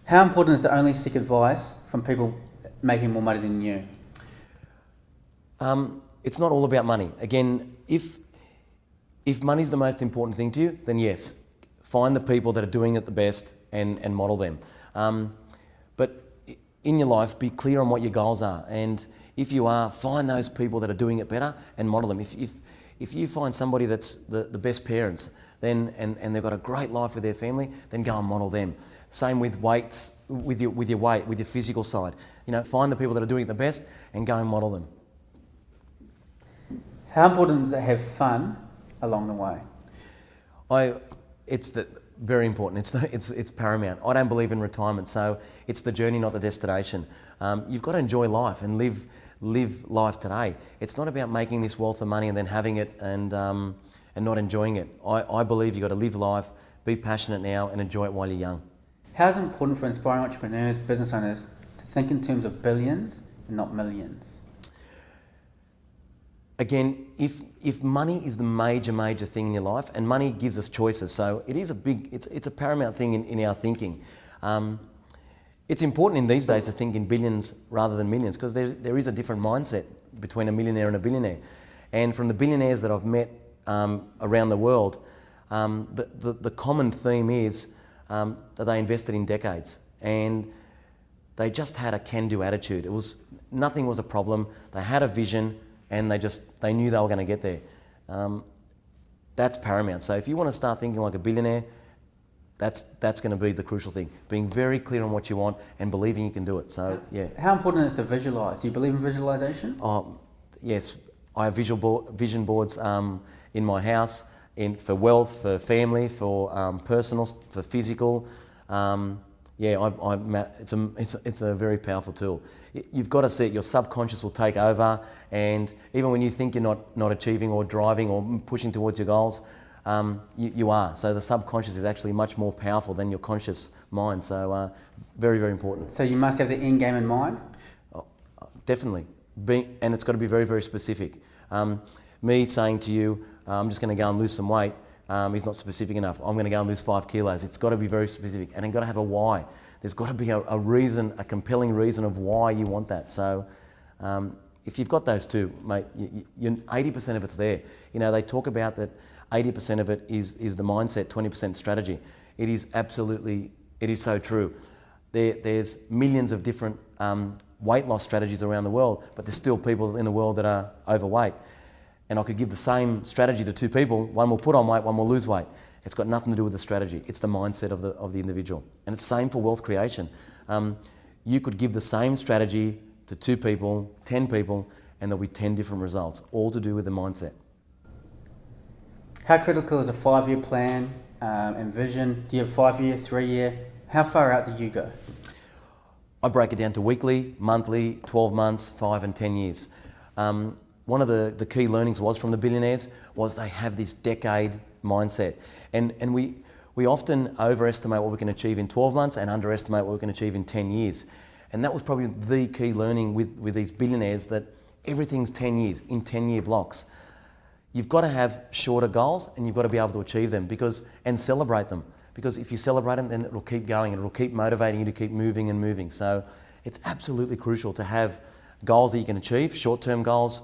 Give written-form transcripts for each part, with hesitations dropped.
How important is to only seek advice from people making more money than you? It's not all about money. Again, if money's the most important thing to you, then yes, find the people that are doing it the best and model them. But in your life, be clear on what your goals are. And if you are, find those people that are doing it better and model them. If you find somebody that's the best parents, then and they've got a great life with their family, then go and model them. Same with weights, with your weight, with your physical side. You know, find the people that are doing it the best and go and model them. How important is it to have fun along the way? It's very important. It's paramount. I don't believe in retirement, so it's the journey, not the destination. You've got to enjoy life and live life today. It's not about making this wealth of money and then having it and not enjoying it. I believe you've got to live life, be passionate now, and enjoy it while you're young. How is it important for inspiring entrepreneurs, business owners, to think in terms of billions and not millions? Again, if money is the major thing in your life, and money gives us choices, so it is it's a paramount thing in our thinking. It's important in these days to think in billions rather than millions, because there is a different mindset between a millionaire and a billionaire. And from the billionaires that I've met around the world, the common theme is that they invested in decades, and they just had a can-do attitude. Nothing was a problem. They had a vision, and they knew they were going to get there. That's paramount. So if you want to start thinking like a billionaire, that's going to be the crucial thing. Being very clear on what you want and believing you can do it. So yeah. How important is it to visualize? Do you believe in visualization? Oh, yes. I have vision boards in my house, for wealth, for family, for personal, for physical. It's a very powerful tool. You've got to see it. Your subconscious will take over, and even when you think you're not achieving or driving or pushing towards your goals, you are. So the subconscious is actually much more powerful than your conscious mind. So very important. So you must have the end game in mind? Oh, definitely. And it's got to be very specific. Me saying to you, I'm just going to go and lose some weight, is not specific enough. I'm going to go and lose 5 kilos. It's got to be very specific, and it's got to have a why. There's got to be a reason, a compelling reason of why you want that. So if you've got those two, mate, 80% of it's there. You know, they talk about that 80% of it is the mindset, 20% strategy. It is so true. There's millions of different weight loss strategies around the world, but there's still people in the world that are overweight. And I could give the same strategy to 2 people. One will put on weight, one will lose weight. It's got nothing to do with the strategy. It's the mindset of the individual. And it's the same for wealth creation. You could give the same strategy to 2 people, 10 people, and there'll be 10 different results, all to do with the mindset. How critical is a 5-year plan and vision? Do you have 5-year, 3-year? How far out do you go? I break it down to weekly, monthly, 12 months, 5 and 10 years. One of the key learnings from the billionaires was they have this decade mindset. And we often overestimate what we can achieve in 12 months and underestimate what we can achieve in 10 years. And that was probably the key learning with these billionaires, that everything's 10 years, in 10-year blocks. You've got to have shorter goals, and you've got to be able to achieve them and celebrate them. Because if you celebrate them, then it'll keep going and it'll keep motivating you to keep moving and moving. So it's absolutely crucial to have goals that you can achieve, short-term goals,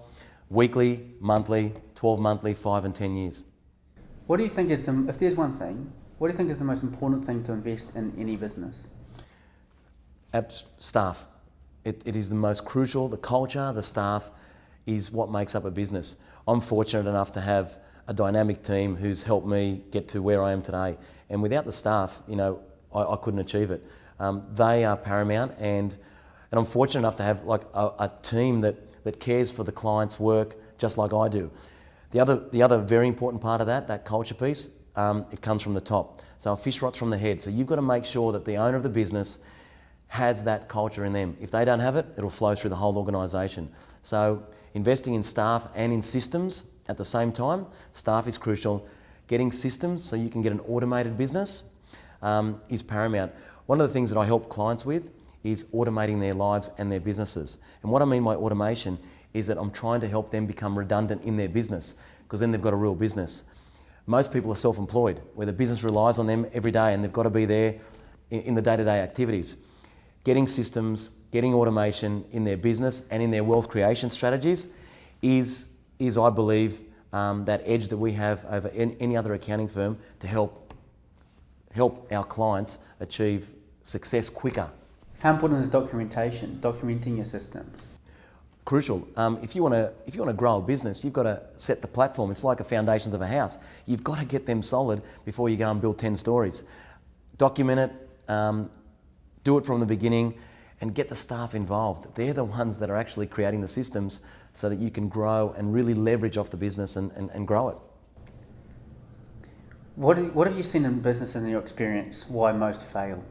weekly, monthly, 12 monthly, 5 and 10 years. What do you think if there's one thing, what do you think is the most important thing to invest in any business? Staff. It is the most crucial. The culture, the staff is what makes up a business. I'm fortunate enough to have a dynamic team who's helped me get to where I am today. And without the staff, you know, I couldn't achieve it. They are paramount, and I'm fortunate enough to have like a team that cares for the client's work just like I do. The other very important part of that culture piece, it comes from the top. So a fish rots from the head. So you've got to make sure that the owner of the business has that culture in them. If they don't have it, it'll flow through the whole organisation. So investing in staff and in systems at the same time, staff is crucial. Getting systems so you can get an automated business is paramount. One of the things that I help clients with is automating their lives and their businesses. And what I mean by automation is that I'm trying to help them become redundant in their business, because then they've got a real business. Most people are self-employed, where the business relies on them every day and they've got to be there in the day-to-day activities. Getting systems, getting automation in their business and in their wealth creation strategies is I believe, that edge that we have over any other accounting firm to help our clients achieve success quicker. How important is documentation, documenting your systems? Crucial. If you want to grow a business, you've got to set the platform. It's like the foundations of a house. You've got to get them solid before you go and build 10 stories. Document it, do it from the beginning, and get the staff involved. They're the ones that are actually creating the systems so that you can grow and really leverage off the business and grow it. What have you seen in business in your experience, why most fail?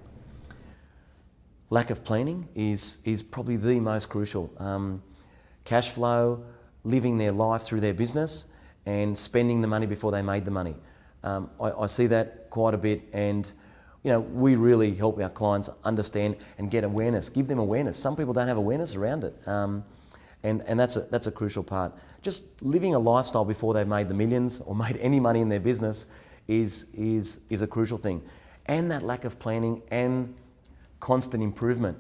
Lack of planning is probably the most crucial. Cash flow, living their life through their business, and spending the money before they made the money. I see that quite a bit, and we really help our clients understand and get awareness, give them awareness. Some people don't have awareness around it, and that's a crucial part. Just living a lifestyle before they've made the millions or made any money in their business is a crucial thing. And that lack of planning and constant improvement.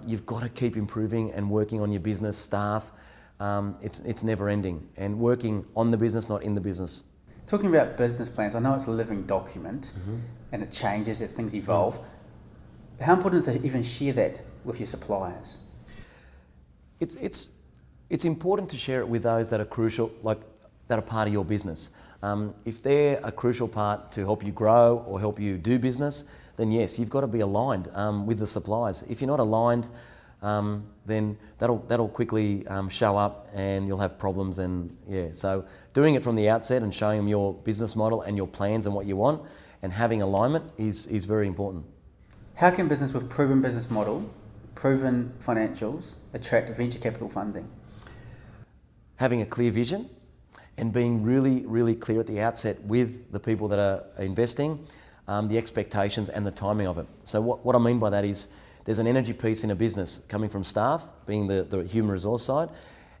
You've got to keep improving and working on your business, staff. It's never ending, and working on the business, not in the business. Talking about business plans, I know it's a living document, and it changes as things evolve. How important is it to even share that with your suppliers? It's important to share it with those that are crucial, that are part of your business. If they're a crucial part to help you grow or help you do business, then yes, you've got to be aligned with the suppliers. If you're not aligned, then that'll quickly show up, and you'll have problems. And so doing it from the outset and showing them your business model and your plans and what you want, and having alignment is very important. How can business with proven business model, proven financials, attract venture capital funding? Having a clear vision and being really, really clear at the outset with the people that are investing, the expectations and the timing of it. So what I mean by that is there's an energy piece in a business coming from staff, being the human resource side,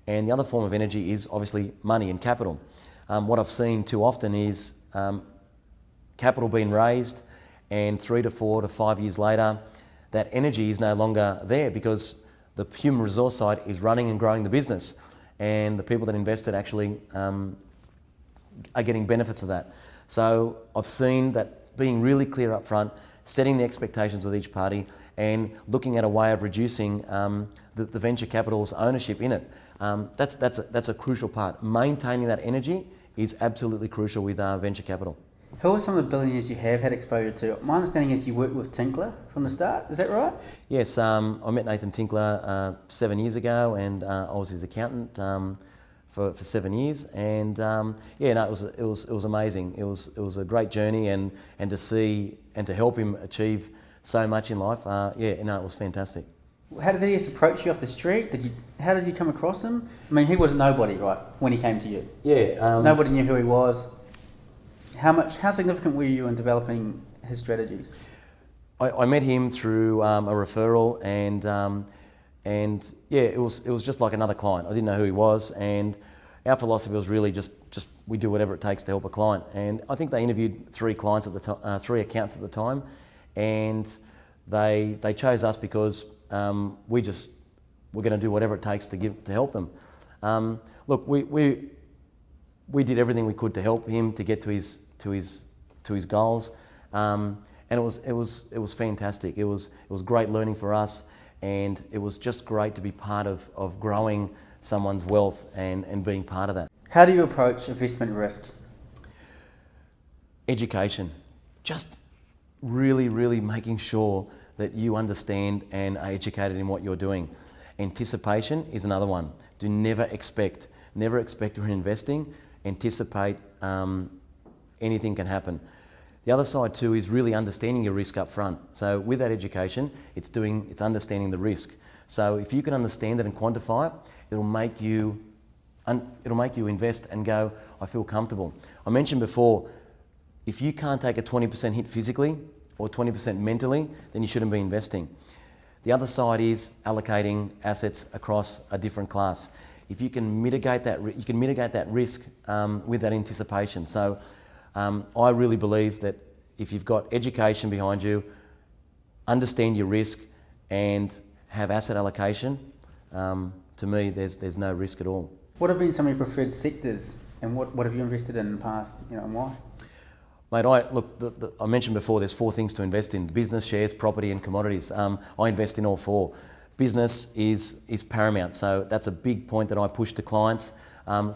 and the other form of energy is obviously money and capital. What I've seen too often is capital being raised, and 3 to 4 to 5 years later, that energy is no longer there because the human resource side is running and growing the business, and the people that invested actually are getting benefits of that. So I've seen that being really clear up front, setting the expectations with each party, and looking at a way of reducing the venture capital's ownership in it. That's a crucial part. Maintaining that energy is absolutely crucial with venture capital. Who are some of the billionaires you have had exposure to? My understanding is you worked with Tinkler from the start, is that right? Yes, I met Nathan Tinkler 7 years ago, and I was his accountant for 7 years, and it was amazing. It was a great journey, and to see and to help him achieve so much in life. It was fantastic. How did he just approach you off the street? How did you come across him? I mean, he was nobody, right, when he came to you? Yeah. Nobody knew who he was. How significant were you in developing his strategies? I met him through a referral, and it was just like another client. I didn't know who he was, and our philosophy was really just we do whatever it takes to help a client. And I think they interviewed 3 clients at the time, 3 accountants at the time, and they chose us because we're going to do whatever it takes to help them. Look, we did everything we could to help him to get to his goals, and it was fantastic. It was great learning for us, and it was just great to be part of growing someone's wealth and being part of that. How do you approach investment risk? Education, just really, really making sure that you understand and are educated in what you're doing. Anticipation is another one. Do never expect when investing. Anticipate anything can happen. The other side too is really understanding your risk up front. So with that education, it's understanding the risk. So if you can understand it and quantify it, it'll make you invest and go, I feel comfortable. I mentioned before, if you can't take a 20% hit physically or 20% mentally, then you shouldn't be investing. The other side is allocating assets across a different class. If you can mitigate that, risk with that anticipation. So I really believe that if you've got education behind you, understand your risk and have asset allocation, to me, there's no risk at all. What have been some of your preferred sectors, and what have you invested in the past, and why? Mate, I mentioned before there's 4 things to invest in: business, shares, property and commodities. I invest in all 4. Business is paramount, so that's a big point that I push to clients.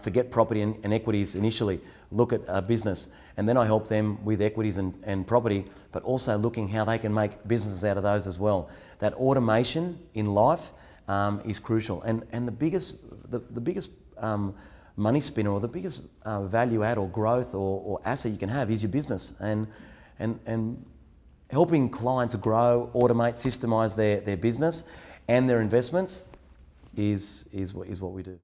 Forget property and equities initially, look at a business, and then I help them with equities and property, but also looking how they can make businesses out of those as well. That automation in life is crucial, and the biggest money spinner, or the biggest value add or growth or asset you can have is your business, and helping clients grow, automate, systemize their business and their investments is what we do.